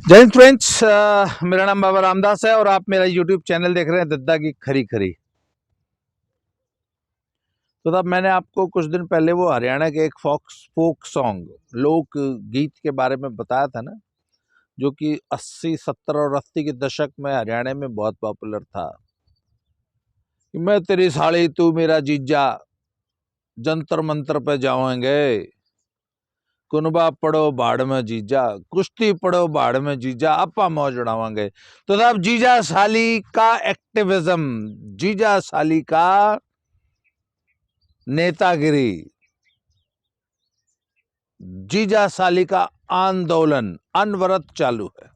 जय हिंद फ्रेंड्स। मेरा नाम बाबा रामदास है और आप मेरा यूट्यूब चैनल देख रहे हैं दद्दा की खरी खरी। तो तब मैंने आपको कुछ दिन पहले वो हरियाणा के एक फोक सॉन्ग लोक गीत के बारे में बताया था ना, जो कि 80, 70 और 80 के दशक में हरियाणा में बहुत पॉपुलर था। कि मैं तेरी साली तू मेरा जीजा, जंतर मंतर पे जाओगे, कुनबा पड़ो बाढ़ में जीजा, कुश्ती पड़ो बाढ़ में जीजा, आपा मौज उड़ावांगे। तो साहब जीजा साली का एक्टिविज्म, जीजा साली का नेतागिरी, जीजा साली का आंदोलन अनवरत चालू है।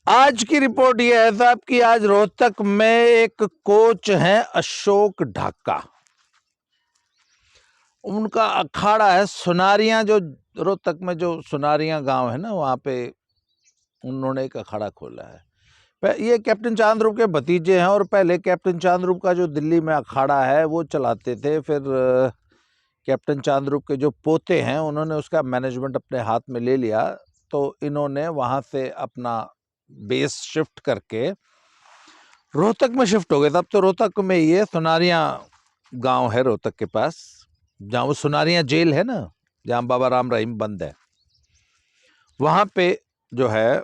आज की रिपोर्ट यह है साहब कि आज रोहतक में एक कोच हैं अशोक ढाका, उनका अखाड़ा है सुनारियां, जो रोहतक में जो सुनारियां गांव है ना, वहां पे उन्होंने एक अखाड़ा खोला है। ये कैप्टन चांद्रूप के भतीजे हैं और पहले कैप्टन चांद्रूप का जो दिल्ली में अखाड़ा है वो चलाते थे। फिर कैप्टन चांद्रूप के जो पोते हैं उन्होंने उसका मैनेजमेंट अपने हाथ में ले लिया, तो इन्होंने वहां से अपना बेस शिफ्ट करके रोहतक में शिफ्ट हो गए। तब तो रोहतक में ये सुनारियां गांव है रोहतक के पास, जहाँ वो सुनारियां जेल है ना, जहाँ बाबा राम रहीम बंद है, वहां पे जो है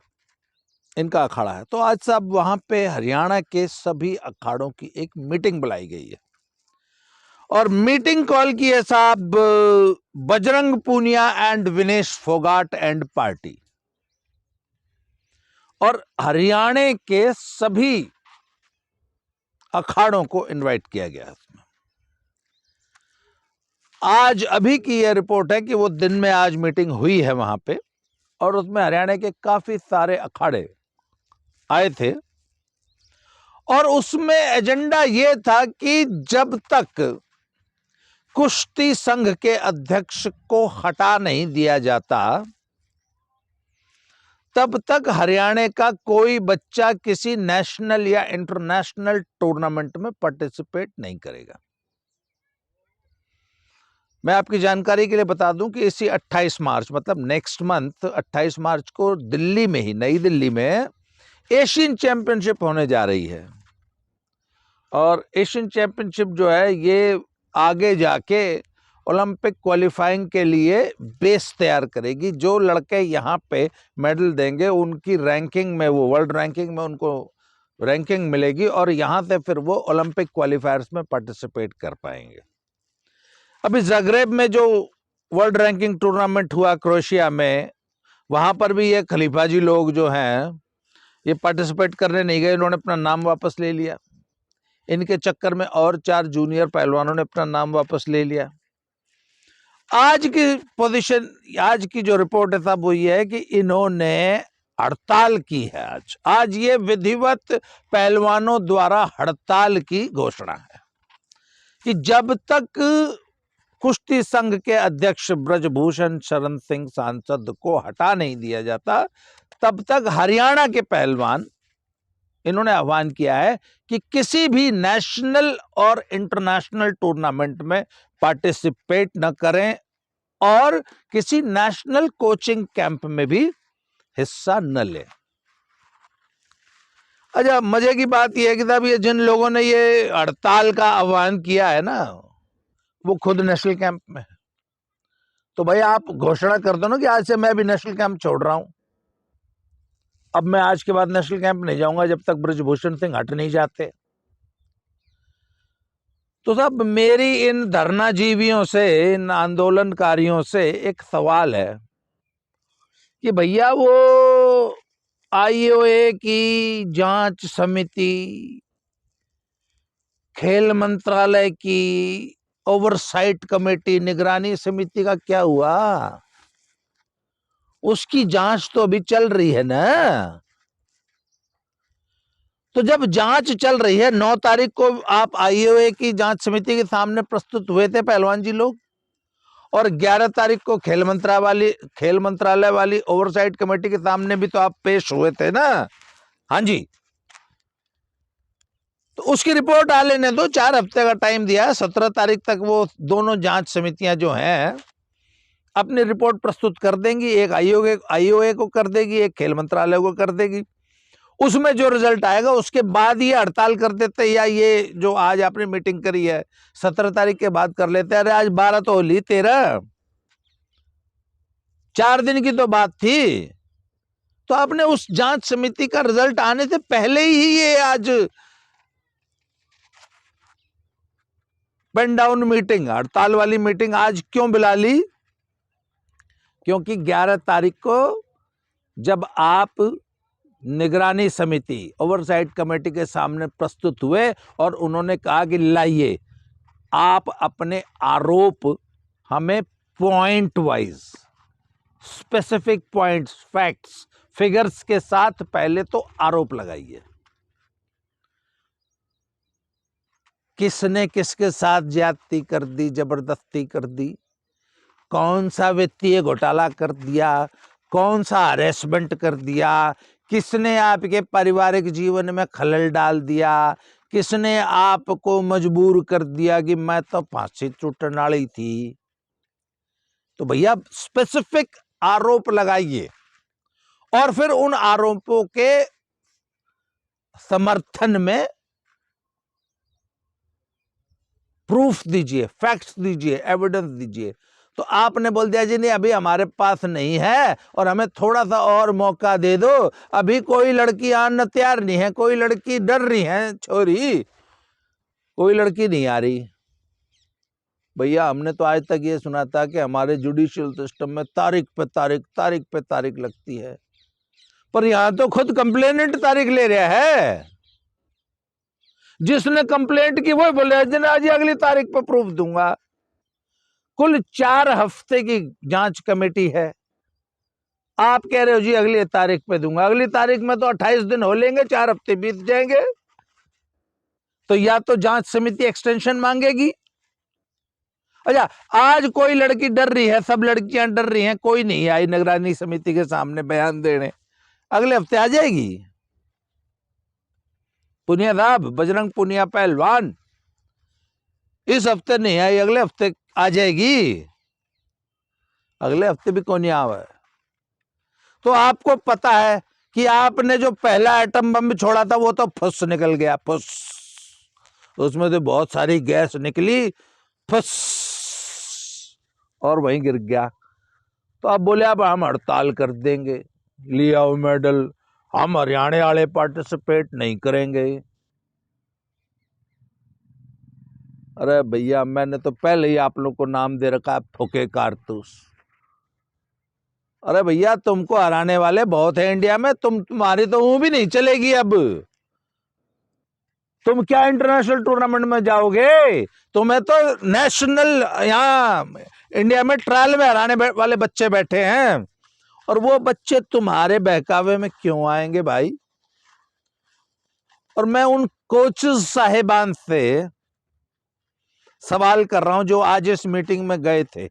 इनका अखाड़ा है। तो आज साहब वहां पे हरियाणा के सभी अखाड़ों की एक मीटिंग बुलाई गई है और मीटिंग कॉल की है साहब Bajrang Punia and Vinesh Phogat and party, और हरियाणा के सभी अखाड़ों को इनवाइट किया गया। आज अभी की यह रिपोर्ट है कि वो दिन में आज मीटिंग हुई है वहां पे, और उसमें हरियाणा के काफी सारे अखाड़े आए थे, और उसमें एजेंडा यह था कि जब तक कुश्ती संघ के अध्यक्ष को हटा नहीं दिया जाता तब तक हरियाणा का कोई बच्चा किसी नेशनल या इंटरनेशनल टूर्नामेंट में पार्टिसिपेट नहीं करेगा। मैं आपकी जानकारी के लिए बता दूं कि इसी 28 मार्च मतलब नेक्स्ट मंथ 28 मार्च को दिल्ली में ही, नई दिल्ली में एशियन चैंपियनशिप होने जा रही है। और एशियन चैंपियनशिप जो है ये आगे जाके ओलंपिक क्वालिफाइंग के लिए बेस तैयार करेगी। जो लड़के यहाँ पे मेडल देंगे उनकी रैंकिंग में, वो वर्ल्ड रैंकिंग में उनको रैंकिंग मिलेगी और यहाँ से फिर वो ओलंपिक क्वालिफायर्स में पार्टिसिपेट कर पाएंगे। अभी ज़ाग्रेब में जो वर्ल्ड रैंकिंग टूर्नामेंट हुआ क्रोएशिया में, वहां पर भी ये खलीफा जी लोग जो हैं ये पार्टिसिपेट करने नहीं गए, इन्होंने अपना नाम वापस ले लिया। इनके चक्कर में और 4 जूनियर पहलवानों ने अपना नाम वापस ले लिया। आज की पोजीशन, आज की जो रिपोर्ट है साहब वो ये है कि इन्होंने हड़ताल की है। आज ये विधिवत पहलवानों द्वारा हड़ताल की घोषणा है कि जब तक कुश्ती संघ के अध्यक्ष ब्रजभूषण शरण सिंह सांसद को हटा नहीं दिया जाता तब तक हरियाणा के पहलवान, इन्होंने आह्वान किया है कि किसी भी नेशनल और इंटरनेशनल टूर्नामेंट में पार्टिसिपेट न करें और किसी नेशनल कोचिंग कैंप में भी हिस्सा न लें। अच्छा, मजे की बात यह है कि साहब ये जिन लोगों ने ये हड़ताल का आह्वान किया है ना, वो खुद नेशनल कैंप में है। तो भाई आप घोषणा कर दो ना कि आज से मैं भी नेशनल कैंप छोड़ रहा हूं। अब मैं आज के बाद नेशनल कैंप नहीं जाऊंगा जब तक ब्रजभूषण सिंह हट नहीं जाते। तो साहब मेरी इन धरनाजीवियों से, इन आंदोलनकारियों से एक सवाल है कि भैया वो आईओए की जांच समिति, खेल मंत्रालय की ओवरसाइट कमेटी, निगरानी समिति का क्या हुआ? उसकी जांच तो अभी चल रही है ना। तो जब जांच चल रही है, 9 तारीख को आप आईओए की जांच समिति के सामने प्रस्तुत हुए थे पहलवान जी लोग, और 11 तारीख को खेल मंत्रालय वाली ओवरसाइट कमेटी के सामने भी तो आप पेश हुए थे ना। हाँ जी, तो उसकी रिपोर्ट आ लेने दो, 4 हफ्ते का टाइम दिया है, 17 तारीख तक वो दोनों जांच समितियां जो हैं अपनी रिपोर्ट प्रस्तुत कर देंगी, एक आईओए को कर देगी, एक खेल मंत्रालय को कर देगी। उसमें जो रिजल्ट आएगा उसके बाद ये हड़ताल कर देते, या ये जो आज आपने मीटिंग करी है 17 तारीख के बाद कर लेते। अरे आज 12 तो होली, 13, 4 दिन की तो बात थी। तो आपने उस जांच समिति का रिजल्ट आने से पहले ही ये आज पेन डाउन मीटिंग, हड़ताल वाली मीटिंग आज क्यों बुला ली? क्योंकि 11 तारीख को जब आप निगरानी समिति, ओवरसाइट कमेटी के सामने प्रस्तुत हुए और उन्होंने कहा कि लाइए आप अपने आरोप हमें point wise, specific points, facts, figures के साथ पहले तो आरोप लगाइए। किसने किसके साथ ज्यादती कर दी, जबरदस्ती कर दी, कौन सा वित्तीय घोटाला कर दिया, कौन सा हरेसमेंट कर दिया, किसने आपके पारिवारिक जीवन में खलल डाल दिया, किसने आपको मजबूर कर दिया कि मैं तो फांसी छूटने वाली थी। तो भैया स्पेसिफिक आरोप लगाइए और फिर उन आरोपों के समर्थन में प्रूफ दीजिए, फैक्ट्स दीजिए, एविडेंस दीजिए। तो आपने बोल दिया जी नहीं अभी हमारे पास नहीं है और हमें थोड़ा सा और मौका दे दो, अभी कोई लड़की आना तैयार नहीं है, कोई लड़की डर रही है, छोरी कोई लड़की नहीं आ रही। भैया हमने तो आज तक ये सुना था कि हमारे जुडिशियल सिस्टम में तारीख पे तारीख लगती है, पर यहां तो खुद कंप्लेनेंट तारीख ले रहा है। जिसने कंप्लेंट की वो बोले जी अगली तारीख पे प्रूफ दूंगा। कुल 4 हफ्ते की जांच कमेटी है, आप कह रहे हो जी अगली तारीख पे दूंगा। अगली तारीख में तो 28 दिन हो लेंगे, 4 हफ्ते बीत जाएंगे। तो या तो जांच समिति एक्सटेंशन मांगेगी। अच्छा आज कोई लड़की डर रही है, सब लड़कियां डर रही हैं, कोई नहीं आई निगरानी समिति के सामने बयान देने, अगले हफ्ते आ जाएगी। पुनिया साहब, बजरंग पुनिया पहलवान, इस हफ्ते नहीं आई, अगले हफ्ते आ जाएगी। अगले हफ्ते भी कौन नहीं आवा है। तो आपको पता है कि आपने जो पहला एटम बम छोड़ा था वो तो फुस निकल गया, फुस, उसमें तो बहुत सारी गैस निकली, फुस, और वहीं गिर गया। तो आप बोले अब हम हड़ताल कर देंगे, ले आओ मेडल, हम हरियाणा वाले पार्टिसिपेट नहीं करेंगे। अरे भैया मैंने तो पहले ही आप लोग को नाम दे रखा है फुके कारतूस। अरे भैया तुमको हराने वाले बहुत है इंडिया में, तुम्हारी तो वो भी नहीं चलेगी। अब तुम क्या इंटरनेशनल टूर्नामेंट में जाओगे? तुम्हें तो नेशनल यहाँ इंडिया में ट्रायल में हराने वाले बच्चे बैठे हैं, और वो बच्चे तुम्हारे बहकावे में क्यों आएंगे भाई? और मैं उन कोचेस साहिबान से सवाल कर रहा हूं जो आज इस मीटिंग में गए थे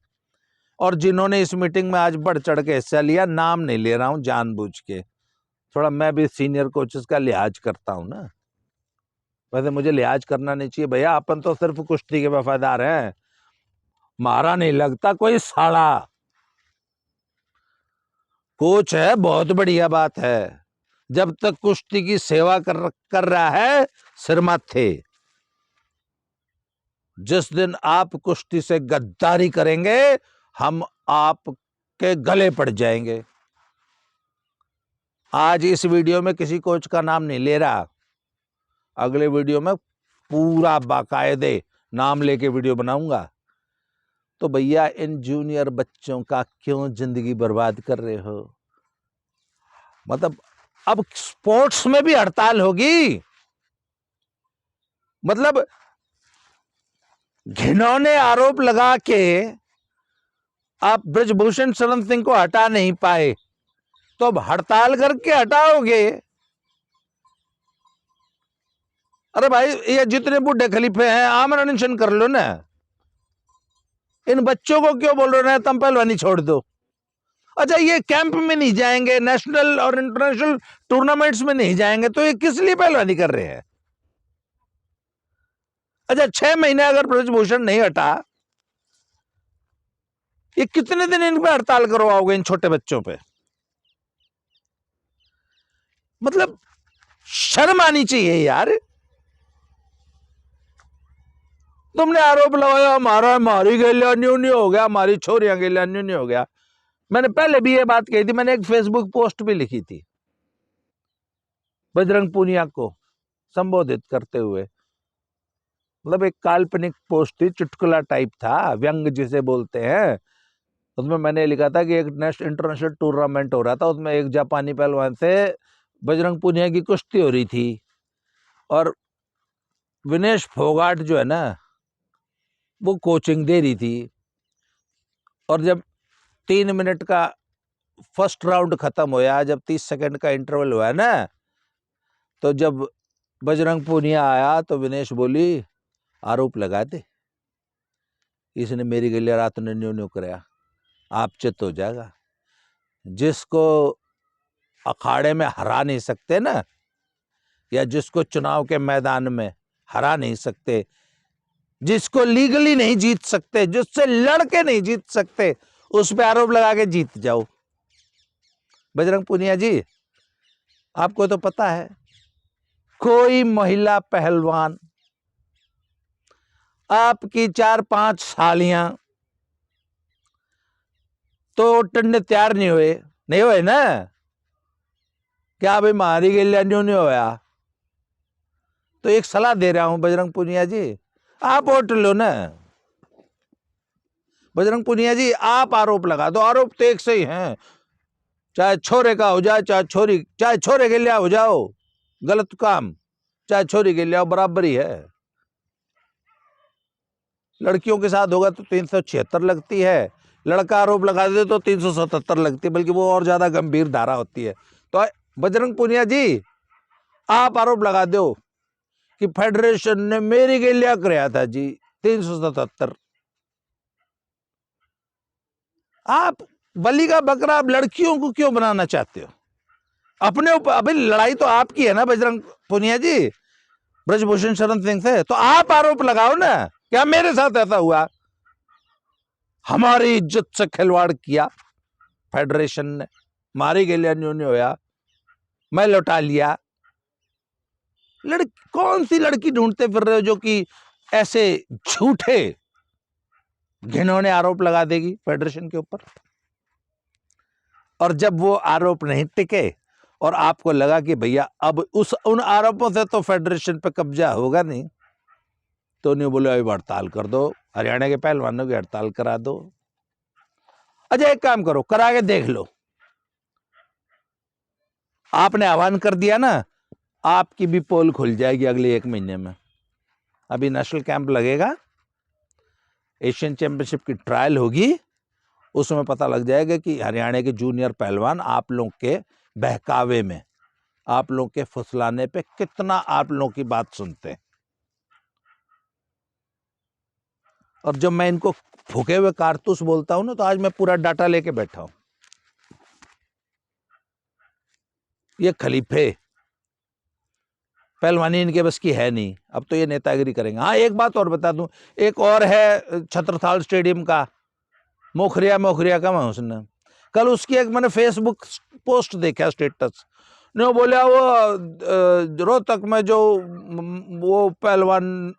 और जिन्होंने इस मीटिंग में आज बढ़ चढ़ के हिस्सा लिया। नाम नहीं ले रहा हूं जानबूझ के, थोड़ा मैं भी सीनियर कोचेस का लिहाज करता हूं ना। वैसे मुझे लिहाज करना नहीं चाहिए भैया, अपन तो सिर्फ कुश्ती के वफादार हैं, मारा नहीं लगता कोई साड़ा। कोच है बहुत बढ़िया बात है, जब तक कुश्ती की सेवा कर रहा है सिर माथे। जिस दिन आप कुश्ती से गद्दारी करेंगे हम आपके गले पड़ जाएंगे। आज इस वीडियो में किसी कोच का नाम नहीं ले रहा, अगले वीडियो में पूरा बाकायदे नाम लेके वीडियो बनाऊंगा। तो भैया इन जूनियर बच्चों का क्यों जिंदगी बर्बाद कर रहे हो? मतलब अब स्पोर्ट्स में भी हड़ताल होगी? मतलब घिनौने आरोप लगा के आप ब्रजभूषण शरण सिंह को हटा नहीं पाए तो अब हड़ताल करके हटाओगे? अरे भाई ये जितने बूढ़े खलीफे हैं आमरण अनशन कर लो ना। इन बच्चों को क्यों बोल रहे हैं तुम पहलवानी छोड़ दो? अच्छा ये कैंप में नहीं जाएंगे, नेशनल और इंटरनेशनल टूर्नामेंट्स में नहीं जाएंगे, तो ये किस लिए पहलवानी कर रहे हैं? अच्छा 6 महीने अगर ब्रजभूषण नहीं हटा ये कितने दिन इन पे हड़ताल करवाओगे इन छोटे बच्चों पे? मतलब शर्म आनी चाहिए यार। तुमने आरोप लगाया हमारी गैलिया न्यू न्यू हो गया, हमारी छोरियां गैलिया न्यू न्यू हो गया। मैंने पहले भी ये बात कही थी, मैंने एक फेसबुक पोस्ट भी लिखी थी बजरंग पूनिया को संबोधित करते हुए। मतलब एक काल्पनिक पोस्ट थी, चुटकुला टाइप था, व्यंग जिसे बोलते हैं। उसमें मैंने लिखा था कि एक इंटरनेशनल टूर्नामेंट हो रहा था, उसमें एक जापानी पहलवान से बजरंग पूनिया की कुश्ती हो रही थी, और विनेश फोगाट जो है ना वो कोचिंग दे रही थी। और जब 3 मिनट का फर्स्ट राउंड खत्म होया, जब 30 सेकंड का इंटरवल हुआ ना, तो जब बजरंग पूनिया आया तो विनेश बोली आरोप लगा दे, इसने मेरी गलिया रात ने न्यू न्यू कराया, आप चित हो जाएगा। जिसको अखाड़े में हरा नहीं सकते ना, या जिसको चुनाव के मैदान में हरा नहीं सकते, जिसको लीगली नहीं जीत सकते, जिससे लड़के नहीं जीत सकते, उस पे आरोप लगा के जीत जाओ। बजरंग पूनिया जी, आपको तो पता है कोई महिला पहलवान आपकी 4-5 सालियां तो टंडे तैयार नहीं हुए ना, क्या भाई मारी गई न्यू न्यू होया। तो एक सलाह दे रहा हूं बजरंग पूनिया जी, आप वोट लो ना। बजरंग पूनिया जी आप आरोप लगा दो, आरोप तो एक से ही हैं, चाहे छोरे का हो जाए चाहे छोरे के लिए हो जाओ गलत काम, चाहे छोरी के लिए बराबर ही है। लड़कियों के साथ होगा तो 376 लगती है, लड़का आरोप लगा दे तो 377 लगती है, बल्कि वो और ज्यादा गंभीर धारा होती है। तो बजरंग पूनिया जी आप आरोप लगा दो कि फेडरेशन ने मेरी के लिए कराया था जी 377। आप बलि का बकरा आप लड़कियों को क्यों बनाना चाहते हो अपने ऊपर? अभी लड़ाई तो आपकी है ना बजरंग पूनिया जी, ब्रजभूषण शरण सिंह से, तो आप आरोप लगाओ ना, क्या मेरे साथ ऐसा हुआ? हमारी इज्जत से खिलवाड़ किया फेडरेशन ने, मारी गई न्यू न्यू होया, मैं लौटा लिया। कौन सी लड़की ढूंढते फिर रहे हो जो कि ऐसे झूठे घिनौने आरोप लगा देगी फेडरेशन के ऊपर? और जब वो आरोप नहीं टिके और आपको लगा कि भैया अब उन आरोपों से तो फेडरेशन पे कब्जा होगा नहीं, तो नहीं बोले अभी हड़ताल कर दो, हरियाणा के पहलवानों की हड़ताल करा दो। अच्छा एक काम करो, करा के देख लो, आपने आह्वान कर दिया ना, आपकी भी पोल खुल जाएगी अगले 1 महीने में। अभी नेशनल कैंप लगेगा, एशियन चैंपियनशिप की ट्रायल होगी, उसमें पता लग जाएगा कि हरियाणा के जूनियर पहलवान आप लोग के बहकावे में, आप लोग के फुसलाने पे कितना आप लोग की बात सुनते हैं। और जब मैं इनको फूके हुए कारतूस बोलता हूं ना, तो आज मैं पूरा डाटा लेके बैठा हूं। ये खलीफे पहलवानी इनके बस की है नहीं, अब तो ये नेतागिरी करेंगे। हाँ एक बात और बता दूं, एक और है छत्रसाल स्टेडियम का मोखरिया का उसने कल उसकी एक मैंने फेसबुक पोस्ट देखा स्टेटस ने, बोला वो रोहतक में जो वो पहलवान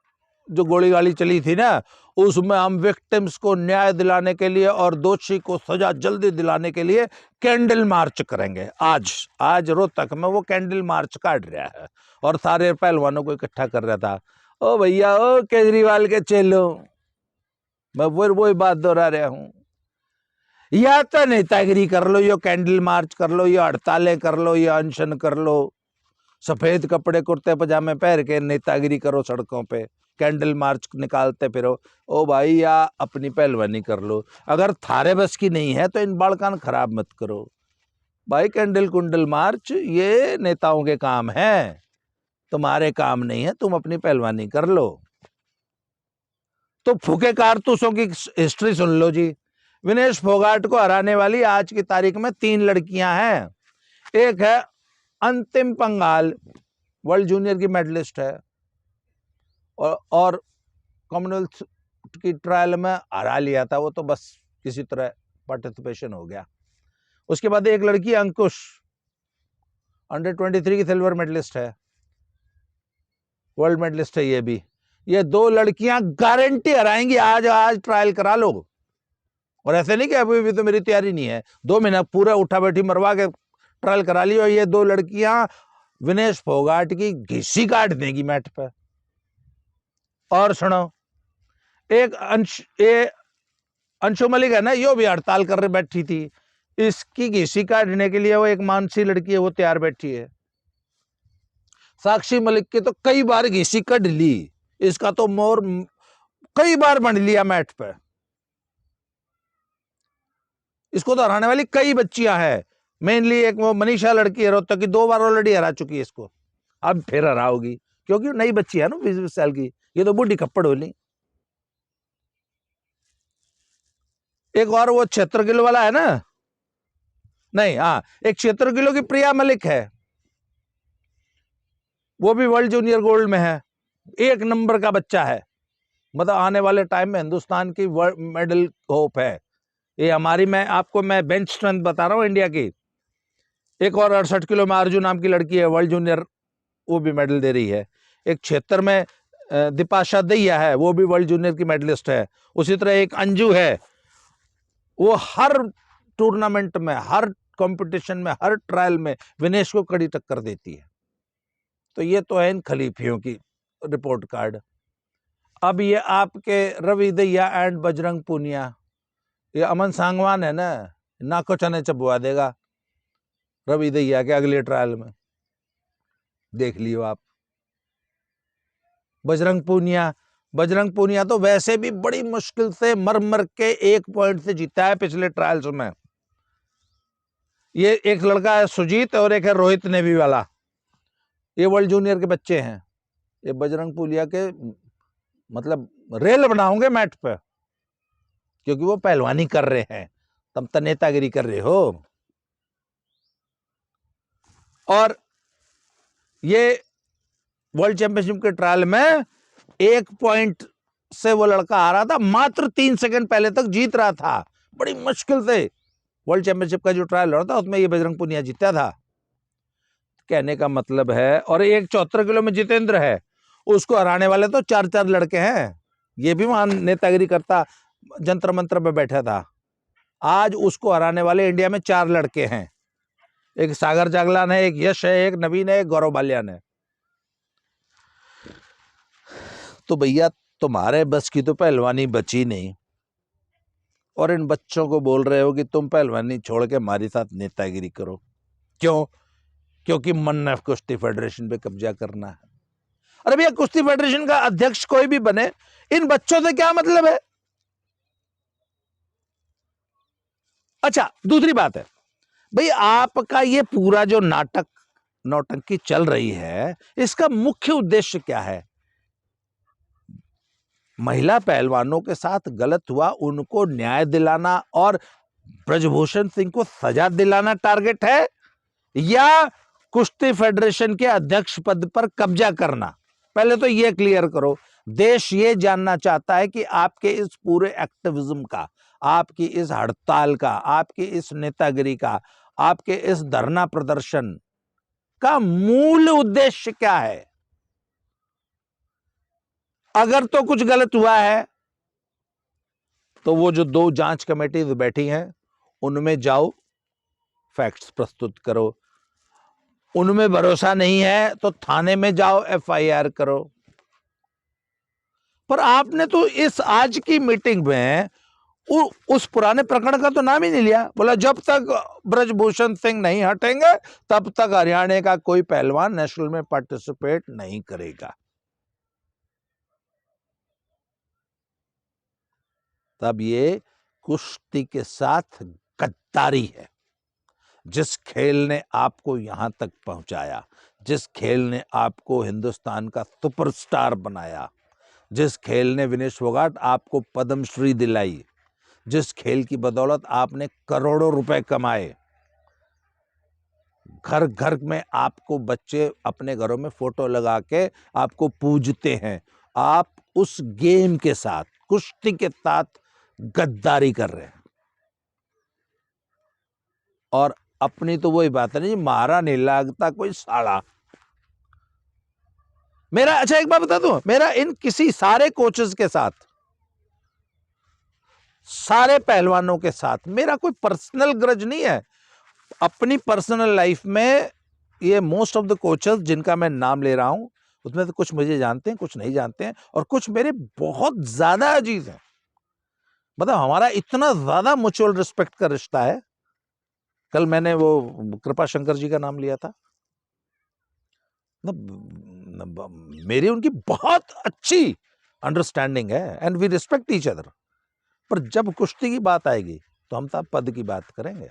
जो गोली गाली चली थी ना, उसमें हम विक्टिम्स को न्याय दिलाने के लिए और दोषी को सजा जल्दी दिलाने के लिए कैंडल मार्च करेंगे। आज रोहतक में वो कैंडल मार्च काट रहा है और सारे पहलवानों को इकट्ठा कर रहा था। ओ भैया, ओ केजरीवाल के चेलो, मैं वही बात दोहरा रहा हूं, या तो नेतागिरी कर लो, या कैंडल मार्च कर लो, या हड़तालें कर लो, या अनशन कर लो, सफेद कपड़े कुर्ते पजामे पहन के नेतागिरी करो सड़कों पे, कैंडल मार्च निकालते फिरो। ओ भाई, या अपनी पहलवानी कर लो। अगर थारे बस की नहीं है तो इन बालकान खराब मत करो भाई। कैंडल कुंडल मार्च ये नेताओं के काम है, तुम्हारे काम नहीं है, तुम अपनी पहलवानी कर लो। तो फूके कारतूसों की हिस्ट्री सुन लो जी। विनेश फोगाट को हराने वाली आज की तारीख में 3 लड़कियां हैं। एक है अंतिम पंगाल, वर्ल्ड जूनियर की मेडलिस्ट है, और कॉमनवेल्थ की ट्रायल में हरा लिया था वो, तो बस किसी तरह पार्टिसिपेशन हो गया। उसके बाद एक लड़की अंकुश, अंडर-23 की सिल्वर मेडलिस्ट है, वर्ल्ड मेडलिस्ट है ये भी। ये दो लड़कियां गारंटी हराएंगी। आज ट्रायल करा लो। और ऐसे नहीं कि अभी भी तो मेरी तैयारी नहीं है, 2 महीना पूरा उठा बैठी मरवा के ट्रायल करा ली, और ये दो लड़कियां विनेश फोगाट की घिसी काट देंगी मैट पे। और सुनो, एक अंशु मलिक है ना, यो भी हड़ताल कर रहे बैठी थी, इसकी घिसी काटने के लिए वो एक मानसी लड़की है, वो तैयार बैठी है। साक्षी मलिक के तो कई बार घिसी कट ली, इसका तो मोर कई बार बन लिया मैट पे। इसको तो हराने वाली कई बच्चियां हैं, मेनली एक वो मनीषा लड़की है रोहतक की, 2 बार ऑलरेडी हरा चुकी है इसको, अब फिर हराओगी क्योंकि नई बच्ची है ना 20 साल की, ये तो बूढ़ी कप्पड़ होली। एक और वो 76 किलो वाला है ना, नहीं, हाँ, एक 76 किलो की प्रिया मलिक है, वो भी वर्ल्ड जूनियर गोल्ड में है, 1 नंबर का बच्चा है। मतलब आने वाले टाइम में हिंदुस्तान की वर्ल्ड मेडल होप है ये हमारी। मैं बेंच स्ट्रेंथ बता रहा हूँ इंडिया की। एक और 68 किलो में अर्जुन नाम की लड़की है, वर्ल्ड जूनियर, वो भी मेडल दे रही है। एक 76 में दीपाशा दैया है, वो भी वर्ल्ड जूनियर की मेडलिस्ट है। उसी तरह एक अंजू है, वो हर टूर्नामेंट में, हर कंपटीशन में, हर ट्रायल में विनेश को कड़ी टक्कर देती है। तो ये तो है इन खलीफियों की रिपोर्ट कार्ड। अब ये आपके रवि दैया एंड बजरंग पूनिया, ये अमन सांगवान है ना, नाको चने चबवा देगा रवि दैया के अगले ट्रायल में, देख लियो आप। बजरंग पूनिया तो वैसे भी बड़ी मुश्किल से मर के 1 पॉइंट से जीता है पिछले ट्रायल्स में। ये एक लड़का है सुजीत और एक है रोहित नेवी वाला, ये वर्ल्ड जूनियर के बच्चे हैं। ये बजरंग पूनिया के मतलब रेल बनाओगे मैट पे, क्योंकि वो पहलवानी कर रहे हैं, तुम तो नेतागिरी कर रहे हो। और ये वर्ल्ड चैंपियनशिप के ट्रायल में 1 पॉइंट से वो लड़का आ रहा था, मात्र 3 सेकंड पहले तक जीत रहा था, बड़ी मुश्किल से। वर्ल्ड चैंपियनशिप का जो ट्रायल हो रहा था उसमें ये बजरंग पूनिया जीता था। कहने का मतलब है, और एक 74 किलो में जितेंद्र है, उसको हराने वाले तो 4 लड़के हैं। ये भी वहां नेतागिरी करता, जंतर मंत्र पे बैठा था। आज उसको हराने वाले इंडिया में 4 लड़के हैं, एक सागर जागलान है, एक यश है, एक नवीन है, एक गौरव बालियान है। तो भैया तुम्हारे बस की तो पहलवानी बची नहीं, और इन बच्चों को बोल रहे हो कि तुम पहलवानी छोड़ के हमारे साथ नेतागिरी करो। क्यों? क्योंकि मन है कुश्ती फेडरेशन पे कब्जा करना है। अरे भैया, कुश्ती फेडरेशन का अध्यक्ष कोई भी बने, इन बच्चों से क्या मतलब है? अच्छा, दूसरी बात है भाई, आपका ये पूरा जो नाटक नौटंकी चल रही है, इसका मुख्य उद्देश्य क्या है? महिला पहलवानों के साथ गलत हुआ, उनको न्याय दिलाना और ब्रजभूषण सिंह को सजा दिलाना टारगेट है, या कुश्ती फेडरेशन के अध्यक्ष पद पर कब्जा करना? पहले तो ये क्लियर करो। देश ये जानना चाहता है कि आपके इस पूरे एक्टिविज्म का, आपकी इस हड़ताल का, आपकी इस नेतागिरी का, आपके इस धरना प्रदर्शन का मूल उद्देश्य क्या है? अगर तो कुछ गलत हुआ है तो वो जो 2 जांच कमेटी बैठी हैं उनमें जाओ, फैक्ट्स प्रस्तुत करो। उनमें भरोसा नहीं है तो थाने में जाओ, FIR करो। पर आपने तो इस आज की मीटिंग में उस पुराने प्रकरण का तो नाम ही नहीं लिया। बोला जब तक ब्रजभूषण सिंह नहीं हटेंगे तब तक हरियाणा का कोई पहलवान नेशनल में पार्टिसिपेट नहीं करेगा। तब ये कुश्ती के साथ गद्दारी है। जिस खेल ने आपको यहां तक पहुंचाया, जिस खेल ने आपको हिंदुस्तान का सुपरस्टार बनाया, जिस खेल ने विनेश फोगाट आपको पद्मश्री दिलाई, जिस खेल की बदौलत आपने करोड़ों रुपए कमाए, घर घर में आपको बच्चे अपने घरों में फोटो लगा के आपको पूजते हैं, आप उस गेम के साथ, कुश्ती के साथ गद्दारी कर रहे हैं। और अपनी तो वही बात है नहीं, मारा नहीं लागता कोई साड़ा। मेरा, अच्छा एक बात बता दूं, मेरा इन किसी सारे कोचेस के साथ, सारे पहलवानों के साथ मेरा कोई पर्सनल ग्रज नहीं है। अपनी पर्सनल लाइफ में ये मोस्ट ऑफ द कोचेस जिनका मैं नाम ले रहा हूं, उसमें से कुछ मुझे जानते हैं, कुछ नहीं जानते हैं, और कुछ मेरे बहुत ज्यादा अजीज हैं। मतलब हमारा इतना ज्यादा म्यूचुअल रिस्पेक्ट का रिश्ता है। कल मैंने वो कृपा शंकर जी का नाम लिया था, मेरी उनकी बहुत अच्छी अंडरस्टैंडिंग है and we respect each other. पर जब कुश्ती की बात आएगी तो हम सब पद की बात करेंगे।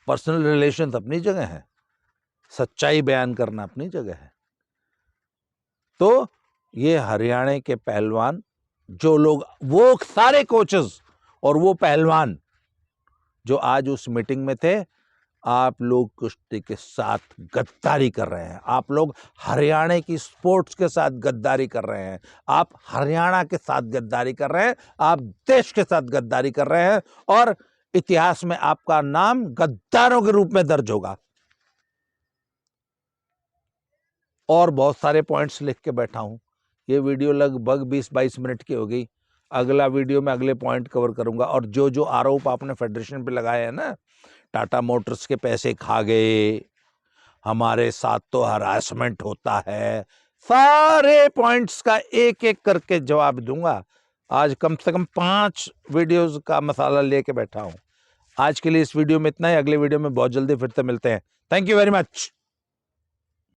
पर्सनल रिलेशंस अपनी जगह है, सच्चाई बयान करना अपनी जगह है। तो ये हरियाणा के पहलवान, जो लोग, वो सारे कोचेस और वो पहलवान जो आज उस मीटिंग में थे, आप लोग कुश्ती के साथ गद्दारी कर रहे हैं। आप लोग हरियाणा की स्पोर्ट्स के साथ गद्दारी कर रहे हैं। आप हरियाणा के साथ गद्दारी कर रहे हैं। आप देश के साथ गद्दारी कर रहे हैं, और इतिहास में आपका नाम गद्दारों के रूप में दर्ज होगा। और बहुत सारे पॉइंट्स लिख के बैठा हूं। ये वीडियो लगभग 20-22 मिनट की हो गई। अगला वीडियो में अगले पॉइंट कवर करूंगा। और जो जो आरोप आपने फेडरेशन पे लगाए हैं ना, टाटा मोटर्स के पैसे खा गए, हमारे साथ तो हरासमेंट होता है, सारे पॉइंट्स का एक एक करके जवाब दूंगा। आज कम से कम 5 वीडियोस का मसाला लेके बैठा हूं। आज के लिए इस वीडियो में इतना ही। अगले वीडियो में बहुत जल्दी फिर से मिलते हैं। Thank you very much.